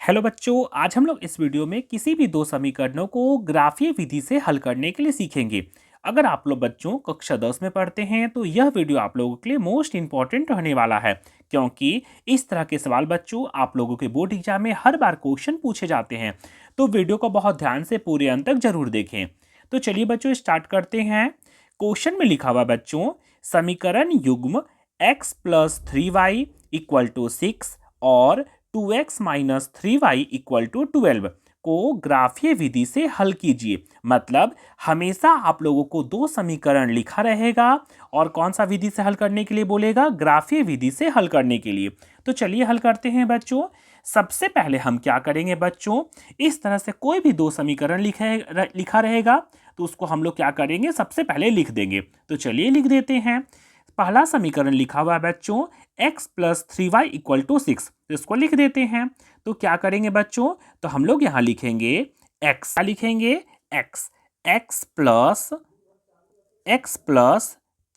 Hello बच्चों, आज हम लोग इस वीडियो में किसी भी दो समीकरणों को ग्राफीय विधि से हल करने के लिए सीखेंगे। अगर आप लोग बच्चों कक्षा 10 में पढ़ते हैं तो यह वीडियो आप लोगों के लिए मोस्ट इम्पॉर्टेंट रहने वाला है, क्योंकि इस तरह के सवाल बच्चों आप लोगों के बोर्ड एग्जाम में हर बार क्वेश्चन पूछे जाते हैं। तो वीडियो को बहुत ध्यान से पूरे अंत तक जरूर देखें। तो चलिए बच्चों स्टार्ट करते हैं। क्वेश्चन में लिखा हुआ बच्चों, समीकरण युग्म x plus 3y equal to 6 और 2x minus 3y equal to 12 को ग्राफीय विधि से हल कीजिए। मतलब हमेशा आप लोगों को दो समीकरण लिखा रहेगा और कौन सा विधि से हल करने के लिए बोलेगा, ग्राफीय विधि से हल करने के लिए। तो चलिए हल करते हैं बच्चों। सबसे पहले हम क्या करेंगे बच्चों, इस तरह से कोई भी दो समीकरण लिखा रहेगा तो उसको हम लोग क्या करेंगे, सबसे पहले लिख देंगे। तो चलिए लिख देते हैं। पहला समीकरण लिखा हुआ है बच्चों x plus 3y equal to 6, तो इसको लिख देते हैं। तो क्या करेंगे बच्चों, तो हम लोग यहाँ लिखेंगे x, क्या लिखेंगे x, x plus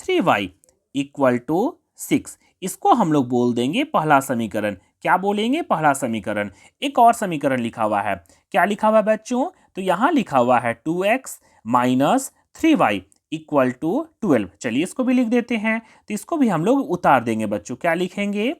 3y equal to 6, इसको हम लोग बोल देंगे पहला समीकरण। क्या बोलेंगे, पहला समीकरण। एक और समीकरण लिखा हुआ है, क्या लिखा हुआ है बच्चों, तो यहाँ लिखा हुआ है 2x minus 3y equal to 12। चलिए इसको भी लिख देते हैं। तो इसको भी हम लोग उतार देंगे बच्चों। क्या लिखेंगे,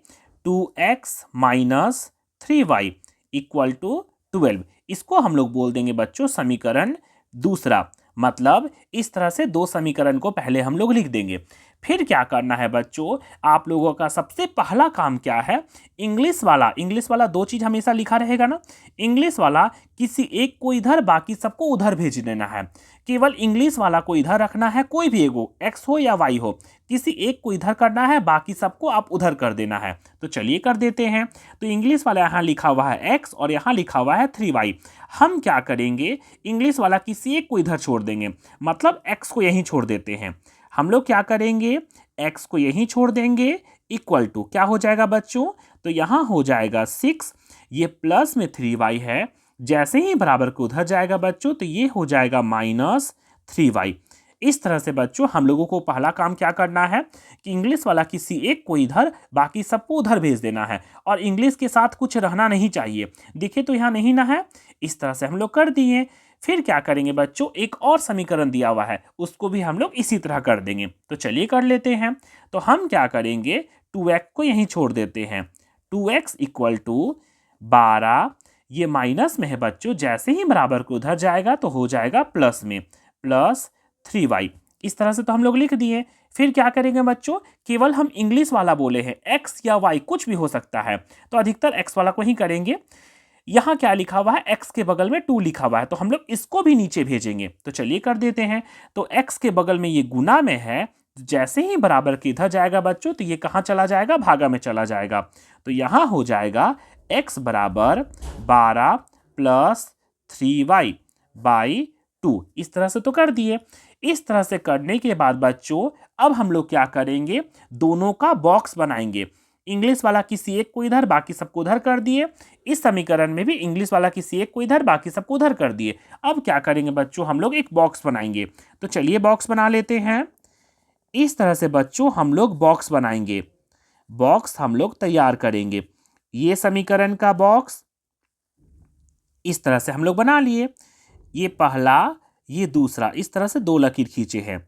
2x minus 3y equal to 12, इसको हम लोग बोल देंगे बच्चों समीकरण दूसरा। मतलब इस तरह से दो समीकरण को पहले हम लोग लिख देंगे। फिर क्या करना है बच्चों, आप लोगों का सबसे पहला काम क्या है, इंग्लिश वाला दो चीज हमेशा लिखा रहेगा ना। इंग्लिश वाला किसी एक को इधर बाकी सबको उधर भेज देना है। केवल इंग्लिश वाला को इधर रखना है, कोई भी एगो एक्स हो या वाई हो, किसी एक को इधर करना है, बाकी सबको आप उधर कर देना है। तो चलिए कर देते हैं। तो इंग्लिश वाला यहाँ लिखा हुआ है एक्स और यहाँ लिखा हुआ है 3y। हम क्या करेंगे, इंग्लिश वाला किसी एक को इधर छोड़ देंगे, मतलब एक्स को यहीं छोड़ देते हैं। हम लोग क्या करेंगे, x को यहीं छोड़ देंगे, इक्वल टू क्या हो जाएगा बच्चों, तो यहां हो जाएगा 6, ये प्लस में 3y है, जैसे ही बराबर को उधर जाएगा बच्चों तो ये हो जाएगा माइनस 3y। इस तरह से बच्चों हम लोगों को पहला काम क्या करना है कि इंग्लिश वाला किसी एक को इधर बाकी सबको उधर भेज देना है, और इंग्लिश के साथ कुछ रहना नहीं चाहिए। देखिए तो यहाँ नहीं ना है, इस तरह से हम लोग कर दिए। फिर क्या करेंगे बच्चों, एक और समीकरण दिया हुआ है, उसको भी हम लोग इसी तरह कर देंगे। तो चलिए कर लेते हैं। तो हम क्या करेंगे, 2x को यहीं छोड़ देते हैं, 2x इक्वल टू 12, ये माइनस में है बच्चों, जैसे ही बराबर को उधर जाएगा तो हो जाएगा प्लस में, प्लस 3y। इस तरह से तो हम लोग लिख दिए। फिर क्या करेंगे बच्चों, केवल हम इंग्लिश वाला बोले हैं, x या y कुछ भी हो सकता है, तो अधिकतर x वाला को ही करेंगे। यहाँ क्या लिखा हुआ है, x के बगल में 2 लिखा हुआ है, तो हम लोग इसको भी नीचे भेजेंगे। तो चलिए कर देते हैं। तो x के बगल में ये गुना में है, जैसे ही बराबर के इधर जाएगा बच्चों तो ये कहाँ चला जाएगा, भागा में चला जाएगा। तो यहाँ हो जाएगा x बराबर 12 प्लस 3y बाई 2। इस तरह से तो कर दिए। इस तरह से करने के बाद बच्चों अब हम लोग क्या करेंगे, दोनों का बॉक्स बनाएंगे। इंग्लिश वाला किसी एक को इधर बाकी सबको उधर कर दिए, इस समीकरण में भी इंग्लिश वाला किसी एक को इधर बाकी सबको उधर कर दिए। अब क्या करेंगे बच्चों, हम लोग एक बॉक्स बनाएंगे। तो चलिए बॉक्स बना लेते हैं। इस तरह से बच्चों हम लोग बॉक्स बनाएंगे, बॉक्स हम लोग तैयार करेंगे। ये समीकरण का बॉक्स इस तरह से हम लोग बना लिए, ये पहला ये दूसरा, इस तरह से दो लकीर खींचे हैं।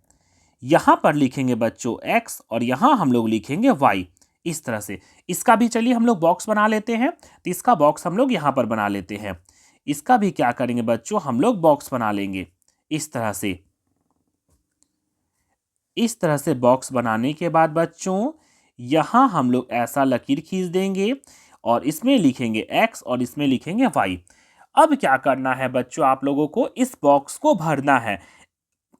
यहां पर लिखेंगे बच्चों x और यहां हम लोग लिखेंगे y। इस तरह से इसका भी चलिए हम लोग बॉक्स बना लेते हैं। तो इसका बॉक्स हम लोग यहां पर बना लेते हैं। इसका भी क्या करेंगे बच्चों, हम लोग बॉक्स बना लेंगे इस तरह से। इस तरह से बॉक्स बनाने के बाद बच्चों यहां हम लोग ऐसा लकीर खींच देंगे और इसमें लिखेंगे x और इसमें लिखेंगे y। अब क्या करना है बच्चों, आप लोगों को इस बॉक्स को भरना है।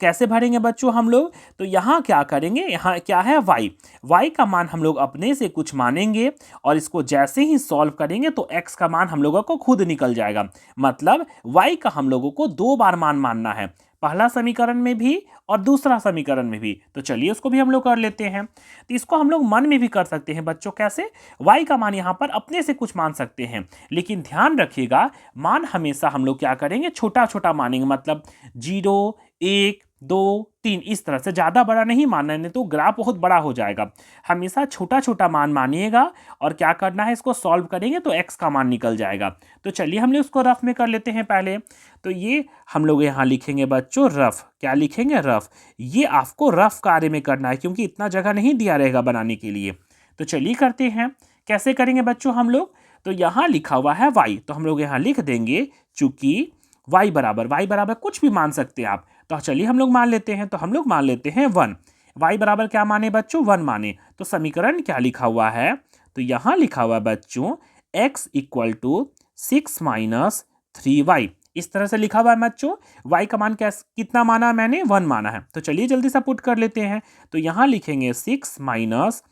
कैसे भरेंगे बच्चों हम लोग, तो यहाँ क्या करेंगे, यहाँ क्या है y का मान हम लोग अपने से कुछ मानेंगे और इसको जैसे ही सॉल्व करेंगे तो x का मान हम लोगों को खुद निकल जाएगा। मतलब y का हम लोगों को 2 बार मान मानना है, पहला समीकरण में भी और दूसरा समीकरण में भी। तो चलिए उसको भी हम लोग कर लेते हैं। तो इसको हम लोग मन में भी कर सकते हैं बच्चों। कैसे, y का मान यहाँ पर अपने से कुछ मान सकते हैं, लेकिन ध्यान रखिएगा मान हमेशा हम लोग क्या करेंगे, छोटा छोटा मानेंगे। मतलब 0, 1, 2, 3 इस तरह से, ज़्यादा बड़ा नहीं मानना है, नहीं तो ग्राफ बहुत बड़ा हो जाएगा। हमेशा छोटा छोटा मान मानिएगा और क्या करना है, इसको सॉल्व करेंगे तो x का मान निकल जाएगा। तो चलिए हम लोग उसको रफ में कर लेते हैं पहले। तो ये हम लोग यहाँ लिखेंगे बच्चों रफ। क्या लिखेंगे? रफ। ये आपको रफ कार्य में करना है क्योंकि इतना जगह नहीं दिया रहेगा बनाने के लिए। तो चलिए करते हैं। कैसे करेंगे बच्चों हम लोग? तो यहाँ लिखा हुआ है y, तो हम लोग यहाँ लिख देंगे चूंकि y बराबर कुछ भी मान सकते हैं आप। तो चलिए हम लोग मान लेते हैं। तो हम लोग मान लेते हैं 1। y बराबर क्या माने बच्चों? 1 माने। तो समीकरण क्या लिखा हुआ है? तो यहाँ लिखा हुआ है बच्चों x equal to 6 minus 3y। इस तरह से लिखा हुआ है बच्चों। y का मान कितना माना मैंने? 1 माना है। तो चलिए जल्दी से पुट कर लेते हैं। तो यहाँ लिखेंगे 6 माइनस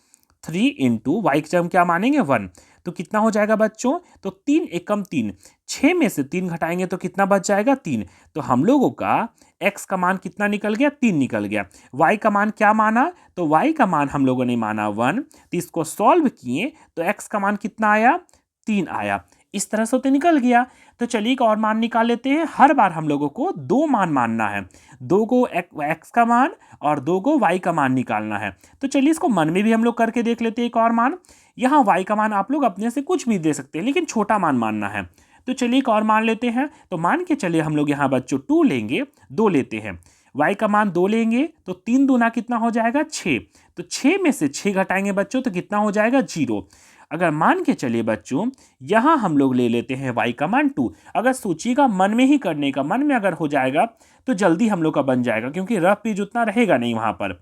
3 इंटू वाई की जगह हम क्या मानेंगे? 1। तो कितना हो जाएगा बच्चों? तो 3 एकम 3, 6 में से 3 घटाएंगे तो कितना बच जाएगा? 3। तो हम लोगों का x का मान कितना निकल गया? 3 निकल गया। y का मान क्या माना? तो y का मान हम लोगों ने माना 1। तो इसको सॉल्व किए तो x का मान कितना आया? 3 आया। इस तरह से तो निकल गया। तो चलिए एक और मान निकाल लेते हैं। हर बार हम लोगों को 2 मान मानना है, 2 को x का मान और 2 को y का मान निकालना है। तो चलिए इसको मन में भी हम लोग करके देख लेते हैं एक और मान। यहाँ y का मान आप लोग अपने से कुछ भी दे सकते हैं लेकिन छोटा मान मानना है। तो चलिए एक और मान लेते हैं। तो मान के चलिए हम लोग यहाँ बच्चों 2 लेंगे, 2 लेते हैं। y का मान 2 लेंगे तो 3 दूना कितना हो जाएगा? 6। तो 6 में से 6 घटाएंगे बच्चों तो कितना हो जाएगा? 0। अगर मान के चलिए बच्चों यहाँ हम लोग ले लेते हैं y का मान 2। अगर सोचिएगा मन में ही करने का, मन में अगर हो जाएगा तो जल्दी हम लोग का बन जाएगा क्योंकि रफ पेज उतना रहेगा नहीं वहां पर।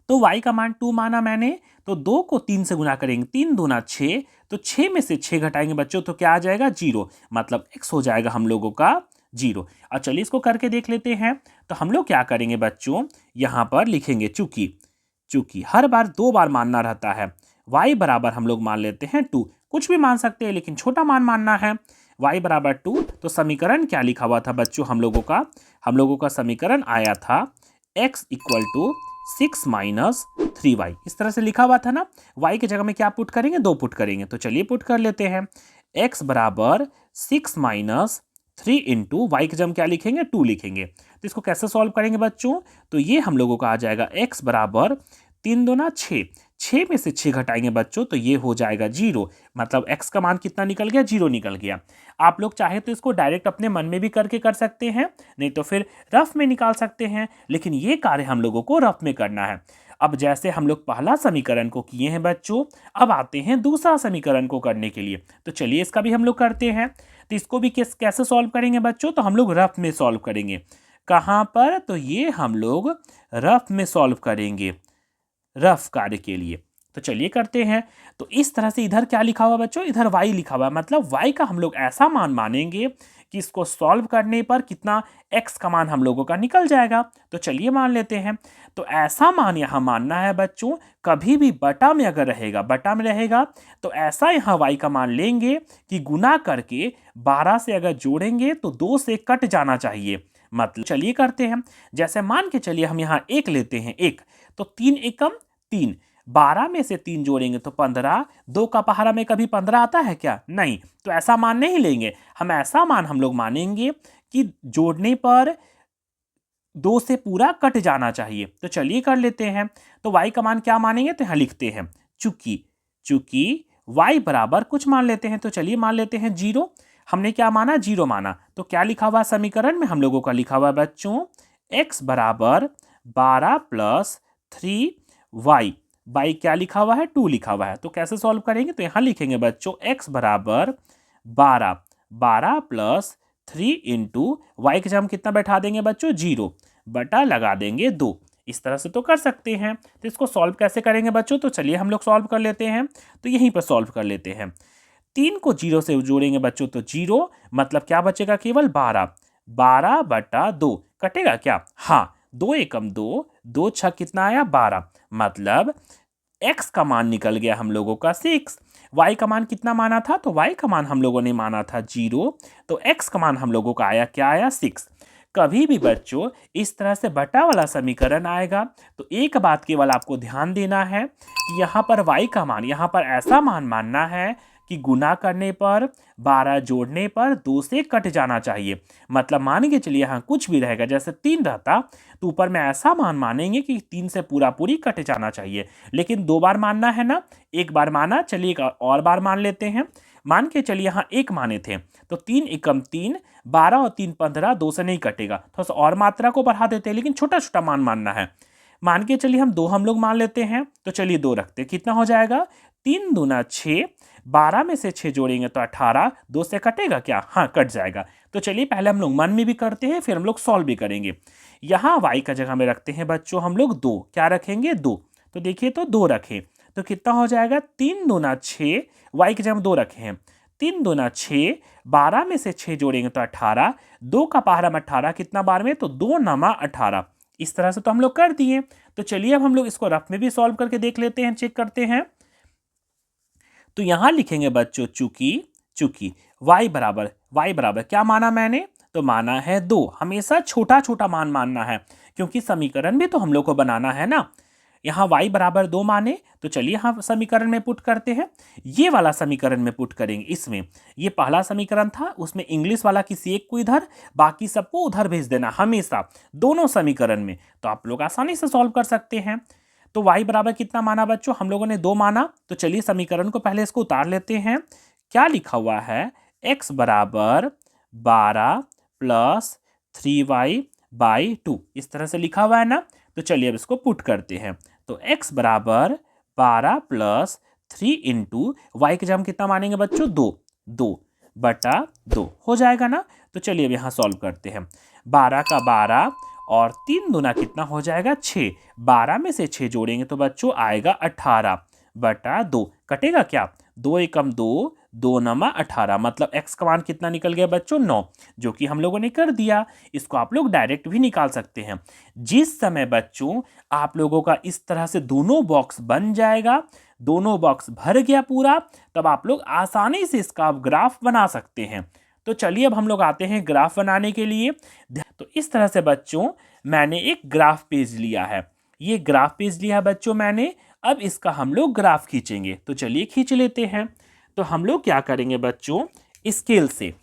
तो y का मान 2 माना मैंने, तो 2 को 3 से गुना करेंगे, 3 दूना 6। तो 6 में से 6 घटाएंगे बच्चों तो क्या आ जाएगा? 0। मतलब x हो जाएगा हम लोगों का 0। और चलिए इसको करके देख लेते हैं। तो हम लोग क्या करेंगे बच्चों, यहाँ पर लिखेंगे चूंकि हर बार 2 बार मानना रहता है। y बराबर हम लोग मान लेते हैं 2। कुछ भी मान सकते हैं लेकिन छोटा मान मानना है। y बराबर 2। तो समीकरण क्या लिखा हुआ था बच्चों हम लोगों का समीकरण आया था x equal to 6 minus 3y। इस तरह से लिखा हुआ था ना। y की जगह में क्या पुट करेंगे? 2 पुट करेंगे। तो चलिए पुट कर लेते हैं। x बराबर 6 माइनस 3 इंटू वाई की जगह क्या लिखेंगे? 2 लिखेंगे। तो इसको कैसे सॉल्व करेंगे बच्चों? तो ये हम लोगों का आ जाएगा x बराबर 3 दूना 6, 6 में से 6 घटाएंगे बच्चों तो ये हो जाएगा 0। मतलब x का मान कितना निकल गया? 0 निकल गया। आप लोग चाहे तो इसको डायरेक्ट अपने मन में भी करके कर सकते हैं, नहीं तो फिर रफ में निकाल सकते हैं, लेकिन ये कार्य हम लोगों को रफ में करना है। अब जैसे हम लोग पहला समीकरण को किए हैं बच्चों, अब आते हैं दूसरा समीकरण को करने के लिए। तो चलिए इसका भी हम लोग करते हैं। तो इसको भी कैसे सॉल्व करेंगे बच्चों? तो हम लोग रफ में सॉल्व करेंगे। कहाँ पर? तो ये हम लोग रफ में सॉल्व करेंगे, रफ कार्य के लिए। तो चलिए करते हैं। तो इस तरह से इधर क्या लिखा हुआ बच्चों? इधर y लिखा हुआ है। मतलब y का हम लोग ऐसा मान मानेंगे कि इसको सॉल्व करने पर कितना x का मान हम लोगों का निकल जाएगा। तो चलिए मान लेते हैं। तो ऐसा मान यहाँ मानना है बच्चों, कभी भी बटा में अगर रहेगा, बटा में रहेगा तो ऐसा यहाँ y का मान लेंगे कि गुना करके 12 से अगर जोड़ेंगे तो 2 से कट जाना चाहिए। मतलब चलिए करते हैं। जैसे मान के चलिए हम यहाँ 1 लेते हैं, 1 तो 3 एकम 3, 12 में से 3 जोड़ेंगे तो 15। 2 का पहाड़ा में कभी 15 आता है क्या? नहीं। तो ऐसा मान नहीं लेंगे हम, ऐसा मान हम लोग मानेंगे कि जोड़ने पर 2 से पूरा कट जाना चाहिए। तो चलिए कर लेते हैं। तो y का मान क्या मानेंगे? तो यहाँ लिखते हैं चूंकि y बराबर कुछ मान लेते हैं। तो चलिए मान लेते हैं 0। हमने क्या माना? 0 माना। तो क्या लिखा हुआ समीकरण में हम लोगों का लिखा हुआ बच्चों x बराबर 12 प्लस 3y। बाई क्या लिखा हुआ है? 2 लिखा हुआ है। तो कैसे सॉल्व करेंगे? तो यहाँ लिखेंगे बच्चों x बराबर 12 प्लस 3 इंटू वाई की जगह हम कितना बैठा देंगे बच्चों? 0 बटा लगा देंगे 2। इस तरह से तो कर सकते हैं। तो इसको सॉल्व कैसे करेंगे बच्चों? तो चलिए हम लोग सॉल्व कर लेते हैं। तो यहीं पर सॉल्व कर लेते हैं। 3 को 0 से जोड़ेंगे बच्चों तो 0, मतलब क्या बचेगा? केवल 12 बटा 2। कटेगा क्या? हाँ। 2 एकम 2, 2 छक कितना आया? 12। मतलब x का मान निकल गया हम लोगों का 6। y का मान कितना माना था? तो y का मान हम लोगों ने माना था 0। तो x का मान हम लोगों का आया क्या? आया 6। कभी भी बच्चों इस तरह से बटा वाला समीकरण आएगा तो एक बात केवल आपको ध्यान देना है कि यहाँ पर y का मान, यहाँ पर ऐसा मान मानना है कि गुना करने पर 12 जोड़ने पर 2 से कट जाना चाहिए। मतलब मान के चलिए यहाँ कुछ भी रहेगा, जैसे 3 रहता तो ऊपर में ऐसा मान मानेंगे कि 3 से पूरा पूरी कट जाना चाहिए, लेकिन 2 बार मानना है ना, एक बार माना, चलिए एक और बार मान लेते हैं। मान के चलिए यहाँ एक माने थे तो 3 एकम 3, 12 और 3 15, 2 से नहीं कटेगा, थोड़ा सा और मात्रा को बढ़ा देते हैं, लेकिन छोटा छोटा मान मानना है। मान के चलिए हम 2 हम लोग मान लेते हैं, तो चलिए 2 रखते, कितना हो जाएगा, 3 दूना 6, 12 में से 6 जोड़ेंगे तो 18, 2 से कटेगा क्या, हाँ कट जाएगा। तो चलिए पहले हम लोग मन में भी करते हैं, फिर हम लोग सॉल्व भी करेंगे। यहाँ y का जगह में रखते हैं बच्चों हम लोग 2, क्या रखेंगे 2, तो देखिए तो 2 रखें तो कितना हो जाएगा, 3 दूना 6, y की जगह हम 2 रखे हैं, 3 दूना 6, 12 में से 6 जोड़ेंगे तो 18, 2 का पहाड़ा में 18, कितना बार में, तो 2 नमा 18। इस तरह से तो हम लोग कर दिए। तो चलिए अब हम लोग इसको रफ में भी सॉल्व करके देख लेते हैं, चेक करते हैं। तो यहां लिखेंगे बच्चों चूंकि चूंकि y बराबर क्या माना मैंने, तो माना है 2। हमेशा छोटा छोटा मान मानना है, क्योंकि समीकरण भी तो हम लोग को बनाना है ना। यहाँ y बराबर 2 माने तो चलिए यहाँ समीकरण में पुट करते हैं, ये वाला समीकरण में पुट करेंगे। इसमें ये पहला समीकरण था, उसमें इंग्लिश वाला किसी एक को इधर, बाकी सबको उधर भेज देना, हमेशा दोनों समीकरण में, तो आप लोग आसानी से सॉल्व कर सकते हैं। तो y बराबर कितना माना बच्चों, हम लोगों ने 2 माना, तो चलिए समीकरण को पहले इसको उतार लेते हैं। क्या लिखा हुआ है, x बराबर 12 प्लस 3y/2, इस तरह से लिखा हुआ है ना। तो चलिए अब इसको पुट करते हैं। तो x बराबर 12 प्लस 3 इंटू वाई के जगह हम कितना मानेंगे बच्चों, 2/2 हो जाएगा ना। तो चलिए अब यहाँ सॉल्व करते हैं। 12 का 12 और 3 दूना कितना हो जाएगा, 6, 12 में से 6 जोड़ेंगे तो बच्चों आएगा 18/2, कटेगा क्या, 2 एकम 2, 2 नमा 18, मतलब x का मान कितना निकल गया बच्चों, 9, जो कि हम लोगों ने कर दिया। इसको आप लोग डायरेक्ट भी निकाल सकते हैं। जिस समय बच्चों आप लोगों का इस तरह से दोनों बॉक्स बन जाएगा, दोनों बॉक्स भर गया पूरा, तब आप लोग आसानी से इसका ग्राफ बना सकते हैं। तो चलिए अब हम लोग आते हैं ग्राफ बनाने के लिए। तो इस तरह से बच्चों मैंने एक ग्राफ पेज लिया है, ये ग्राफ पेज लिया है बच्चों मैंने। अब इसका हम लोग ग्राफ खींचेंगे, तो चलिए खींच लेते हैं। तो हम लोग क्या करेंगे बच्चों, स्केल से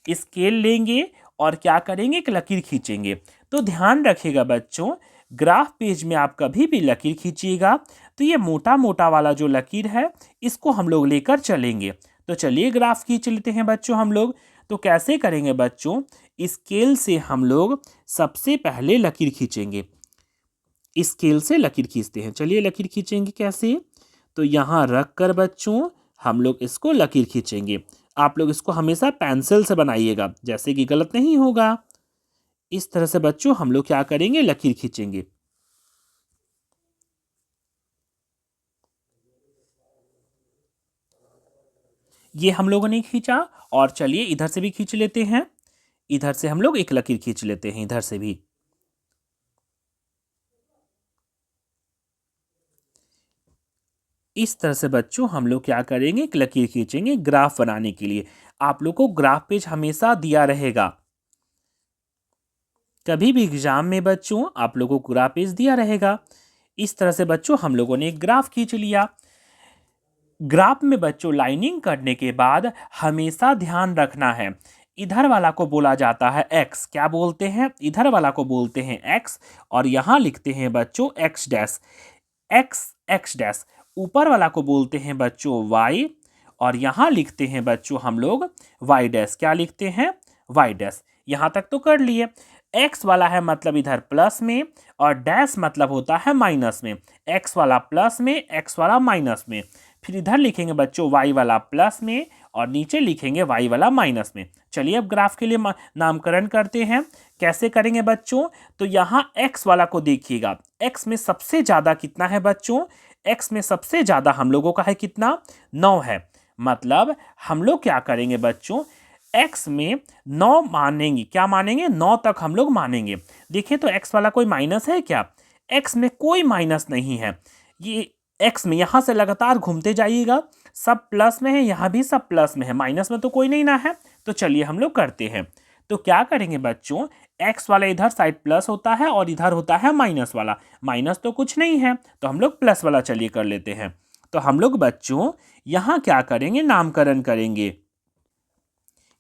स्केल लेंगे और क्या करेंगे, एक लकीर खींचेंगे। तो ध्यान रखिएगा बच्चों, ग्राफ पेज में आप कभी भी लकीर खींचिएगा तो ये मोटा मोटा वाला जो लकीर है इसको हम लोग लेकर चलेंगे। तो चलिए ग्राफ खींच लेते हैं बच्चों हम लोग। तो कैसे करेंगे बच्चों, स्केल से हम लोग सबसे पहले लकीर खींचेंगे, स्केल से लकीर खींचते हैं। चलिए लकीर खींचेंगे कैसे, तो यहाँ रख कर बच्चों हम लोग इसको लकीर खींचेंगे। आप लोग इसको हमेशा पेंसिल से बनाइएगा, जैसे कि गलत नहीं होगा। इस तरह से बच्चों हम लोग क्या करेंगे, लकीर खींचेंगे। ये हम लोगों ने खींचा, और चलिए इधर से भी खींच लेते हैं। इधर से हम लोग एक लकीर खींच लेते हैं, इधर से भी। इस तरह से बच्चों हम लोग क्या करेंगे, एक लकीर खींचेंगे ग्राफ बनाने के लिए। आप लोग को ग्राफ पेज हमेशा दिया रहेगा, कभी भी एग्जाम में बच्चों आप लोगों को ग्राफ पेज दिया रहेगा। इस तरह से बच्चों हम लोगों ने एक ग्राफ खींच लिया। ग्राफ में बच्चों लाइनिंग करने के बाद हमेशा ध्यान रखना है, इधर वाला को बोला जाता है x, क्या बोलते हैं, इधर वाला को बोलते हैं x, और यहाँ लिखते हैं बच्चों x डैश, x डैश। ऊपर वाला को बोलते हैं बच्चों y, और यहाँ लिखते हैं बच्चों हम लोग y डैश, क्या लिखते हैं, y डैश। यहाँ तक तो कर लिए। x वाला है मतलब इधर प्लस में, और डैश मतलब होता है माइनस में। x वाला प्लस में, x वाला माइनस में। फिर इधर लिखेंगे बच्चों y वाला प्लस में, और नीचे लिखेंगे y वाला माइनस में। चलिए अब ग्राफ के लिए नामकरण करते हैं। कैसे करेंगे बच्चों, तो यहाँ x वाला को देखिएगा, x में सबसे ज़्यादा कितना है बच्चों, x में सबसे ज़्यादा हम लोगों का है कितना, 9 है। मतलब हम लोग क्या करेंगे बच्चों, x में 9 मानेंगे, क्या मानेंगे, 9 तक हम लोग मानेंगे। देखिए तो x वाला कोई माइनस है क्या, x में कोई माइनस नहीं है। ये x में यहाँ से लगातार घूमते जाइएगा, सब प्लस में है, यहाँ भी सब प्लस में है, माइनस में तो कोई नहीं ना है। तो चलिए हम लोग करते हैं। तो क्या करेंगे बच्चों, x वाला इधर साइड प्लस होता है और इधर होता है माइनस वाला, माइनस तो कुछ नहीं है, तो हम लोग प्लस वाला चलिए कर लेते हैं। तो हम लोग बच्चों यहाँ क्या करेंगे, नामकरण करेंगे।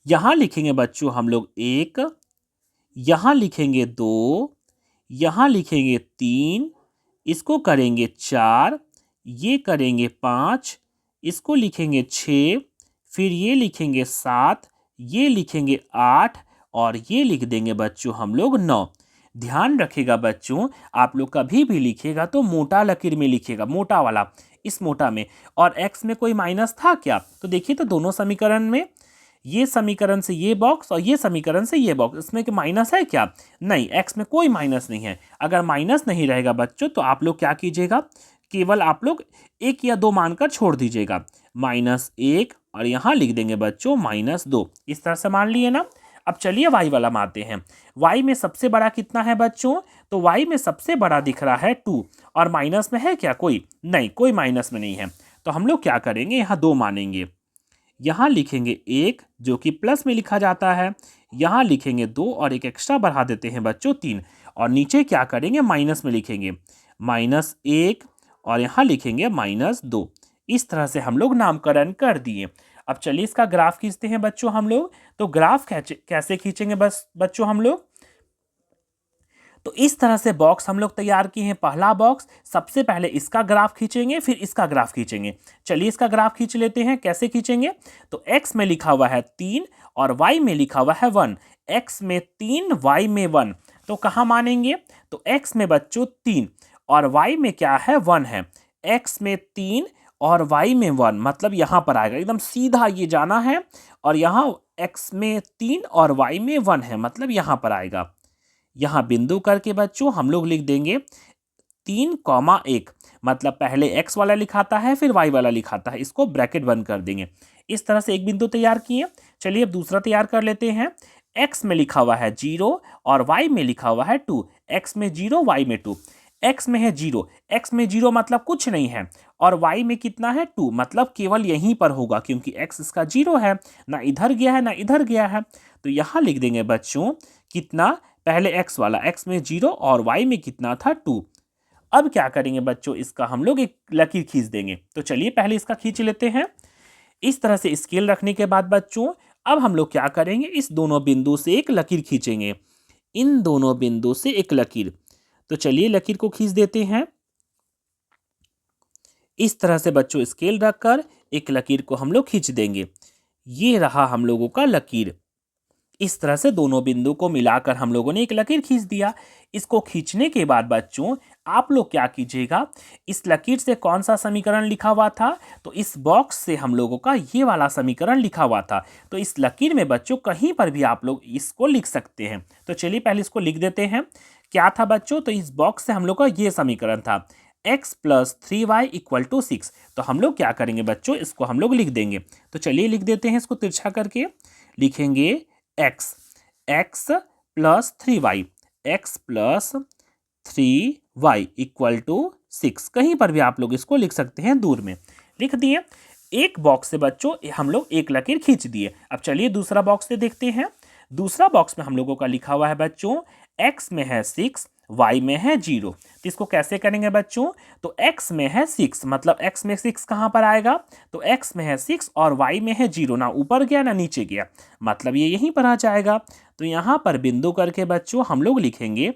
यहाँ लिखेंगे बच्चों हम लोग 1, यहाँ लिखेंगे 2, यहाँ लिखेंगे 3, इसको करेंगे 4, ये करेंगे 5, इसको लिखेंगे 6, फिर ये लिखेंगे 7, ये लिखेंगे 8 और ये लिख देंगे बच्चों हम लोग 9। ध्यान रखिएगा बच्चों, आप लोग कभी भी लिखिएगा तो मोटा लकीर में लिखिएगा, मोटा वाला, इस मोटा में। और x में कोई माइनस था क्या? तो देखिए तो दोनों समीकरण में, ये समीकरण से ये बॉक्स और ये समीकरण से ये बॉक्स, इसमें कि माइनस है क्या? नहीं, x में कोई माइनस नहीं है। अगर माइनस नहीं रहेगा बच्चों तो आप लोग क्या कीजिएगा, केवल आप लोग 1 या 2 मानकर छोड़ दीजिएगा। -1 और यहाँ लिख देंगे बच्चों -2। इस तरह से मान लिए ना। अब चलिए y वाला मानते हैं। y में सबसे बड़ा कितना है बच्चों? तो y में सबसे बड़ा दिख रहा है 2। और माइनस में है क्या कोई? नहीं, कोई माइनस में नहीं है। तो हम लोग क्या करेंगे, यहाँ 2 मानेंगे। यहाँ लिखेंगे 1 जो कि प्लस में लिखा जाता है, यहाँ लिखेंगे 2 और एक एक्स्ट्रा बढ़ा देते हैं बच्चों 3। और नीचे क्या करेंगे, माइनस में लिखेंगे -1 और यहाँ लिखेंगे -2। इस तरह से हम लोग नामकरण कर दिए। अब चलिए इसका ग्राफ खींचते हैं बच्चों हम लोग। तो ग्राफ कैसे खींचेंगे बच्चों हम लोग? तो इस तरह से बॉक्स हम लोग तैयार किए हैं। पहला बॉक्स, सबसे पहले इसका ग्राफ खींचेंगे, फिर इसका ग्राफ खींचेंगे। चलिए इसका ग्राफ खींच लेते हैं। कैसे खींचेंगे? तो x में लिखा हुआ है 3 और y में लिखा हुआ है 1। x में 3, y में 1। तो कहाँ मानेंगे? तो x में बच्चों 3 और y में क्या है, 1 है। x में 3 और y में 1, मतलब यहाँ पर आएगा, एकदम सीधा ये जाना है। और यहाँ x में 3 और y में 1 है, मतलब यहाँ पर आएगा। यहाँ बिंदु करके बच्चों हम लोग लिख देंगे 3,1, मतलब पहले x वाला लिखाता है फिर y वाला लिखाता है, इसको ब्रैकेट बंद कर देंगे। इस तरह से एक बिंदु तैयार किए। चलिए अब दूसरा तैयार कर लेते हैं। x में लिखा हुआ है 0 और y में लिखा हुआ है 2। x में 0, y में 2। x में है 0, x में 0 मतलब कुछ नहीं है, और y में कितना है, 2, मतलब केवल यहीं पर होगा क्योंकि x इसका 0 है, ना इधर गया है ना इधर गया है। तो यहाँ लिख देंगे बच्चों कितना, पहले x वाला, x में 0 और y में कितना था, 2। अब क्या करेंगे बच्चों, इसका हम लोग एक लकीर खींच देंगे। तो चलिए पहले इसका खींच लेते हैं। इस तरह से स्केल रखने के बाद बच्चों अब हम लोग क्या करेंगे, इस दोनों बिंदु से एक लकीर खींचेंगे, इन दोनों बिंदु से एक लकीर। तो चलिए लकीर को खींच देते हैं। इस तरह से बच्चों स्केल रखकर एक लकीर को हम लोग खींच देंगे। ये रहा हम लोगों का लकीर। इस तरह से दोनों बिंदु को मिलाकर हम लोगों ने एक लकीर खींच दिया। इसको खींचने के बाद बच्चों आप लोग क्या कीजिएगा, इस लकीर से कौन सा समीकरण लिखा हुआ था, तो इस बॉक्स से हम लोगों का ये वाला समीकरण लिखा हुआ था। तो इस लकीर में बच्चों कहीं पर भी आप लोग इसको लिख सकते हैं। तो चलिए पहले इसको लिख देते हैं। क्या था बच्चों, तो इस बॉक्स से हम लोग का ये समीकरण था x + 3y = 6। तो हम लोग क्या करेंगे बच्चों, इसको हम लोग लिख देंगे। तो चलिए लिख देते हैं, इसको तिरछा करके लिखेंगे x + 3y, x + 3y = 6। कहीं पर भी आप लोग इसको लिख सकते हैं, दूर में लिख दिए। एक बॉक्स से बच्चों हम लोग एक लकीर खींच दिए। अब चलिए दूसरा बॉक्स से देखते हैं। दूसरा बॉक्स में हम लोगों का लिखा हुआ है बच्चों, x में है 6, y में है 0। तो इसको कैसे करेंगे बच्चों, तो x में है 6, मतलब x में 6 कहाँ पर आएगा, तो x में है 6 और y में है 0, ना ऊपर गया ना नीचे गया, मतलब ये यहीं पर आ जाएगा। तो यहाँ पर बिंदु करके बच्चों हम लोग लिखेंगे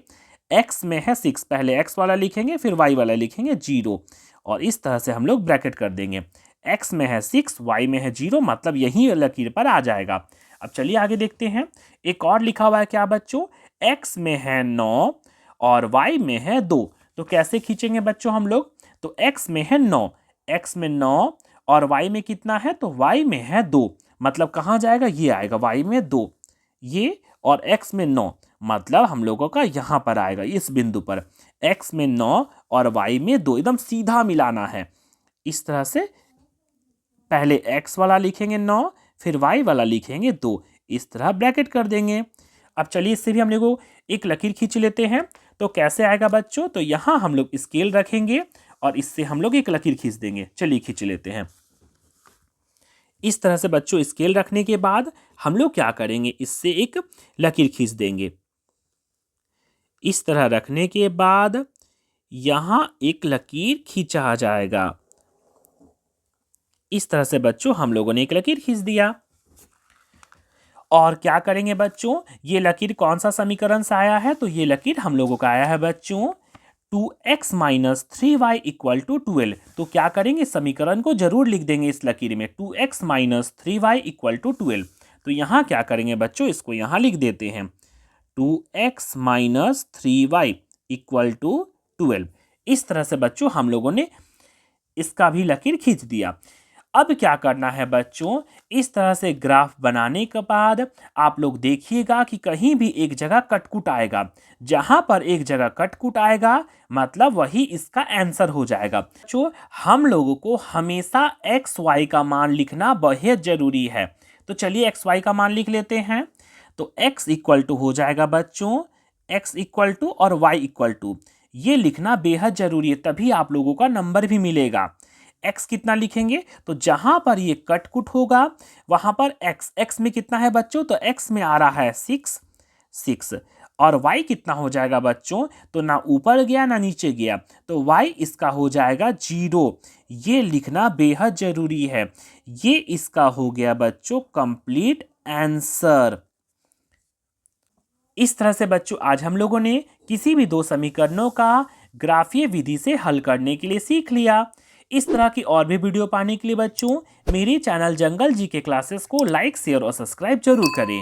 x में है 6, पहले x वाला लिखेंगे फिर y वाला लिखेंगे 0, और इस तरह से हम लोग ब्रैकेट कर देंगे। x में है 6, y में है 0, मतलब यहीं लकीर पर आ जाएगा। अब चलिए आगे देखते हैं। एक और लिखा हुआ है क्या बच्चों, x में है 9 और y में है 2। तो कैसे खींचेंगे बच्चों हम लोग, तो x में है 9, x में 9 और y में कितना है, तो y में है 2, मतलब कहाँ जाएगा, ये आएगा y में 2, ये, और x में 9, मतलब हम लोगों का यहाँ पर आएगा इस बिंदु पर, x में 9 और y में 2, एकदम सीधा मिलाना है। इस तरह से पहले x वाला लिखेंगे 9, फिर y वाला लिखेंगे 2, इस तरह ब्रैकेट कर देंगे। अब चलिए इससे भी हम लोग एक लकीर खींच लेते हैं। तो कैसे आएगा बच्चों, तो यहाँ हम लोग स्केल रखेंगे और इससे हम लोग एक लकीर खींच देंगे। चलिए खींच लेते हैं। इस तरह से बच्चों स्केल रखने के बाद हम लोग क्या करेंगे, इससे एक लकीर खींच देंगे। इस तरह रखने के बाद यहाँ एक लकीर खींचा जाएगा। इस तरह से बच्चों हम लोगों ने एक लकीर खींच दिया। और क्या करेंगे बच्चों, ये लकीर कौन सा समीकरण से आया है, तो ये लकीर हम लोगों का आया है बच्चों 2x minus 3y equal to 12। तो क्या करेंगे, समीकरण को जरूर लिख देंगे इस लकीर में, 2x minus 3y equal to 12। तो यहाँ क्या करेंगे बच्चों, इसको यहाँ लिख देते हैं 2x minus 3y equal to 12। इस तरह से बच्चों हम लोगों ने इसका भी लकीर खींच दिया। अब क्या करना है बच्चों, इस तरह से ग्राफ बनाने के बाद आप लोग देखिएगा कि कहीं भी एक जगह कटकुट आएगा। जहां पर एक जगह कटकुट आएगा मतलब वही इसका आंसर हो जाएगा। बच्चों हम लोगों को हमेशा एक्स वाई का मान लिखना बेहद जरूरी है। तो चलिए एक्स वाई का मान लिख लेते हैं। तो x इक्वल टू हो जाएगा बच्चों, x इक्वल टू और y इक्वल टू, ये लिखना बेहद जरूरी है, तभी आप लोगों का नंबर भी मिलेगा। x कितना लिखेंगे, तो जहां पर ये कटकुट होगा वहां पर x में कितना है बच्चों, तो x में आ रहा है 6 और y कितना हो जाएगा बच्चों, तो ना ऊपर गया ना नीचे गया, तो y इसका हो जाएगा 0। ये लिखना बेहद जरूरी है। ये इसका हो गया बच्चों कंप्लीट आंसर। इस तरह से बच्चों आज हम लोगों ने किसी भी दो समीकरणों का ग्राफीय विधि से हल करने के लिए सीख लिया। इस तरह की और भी वीडियो पाने के लिए बच्चों मेरे चैनल जंगल जी के क्लासेस को लाइक, शेयर और सब्सक्राइब जरूर करें।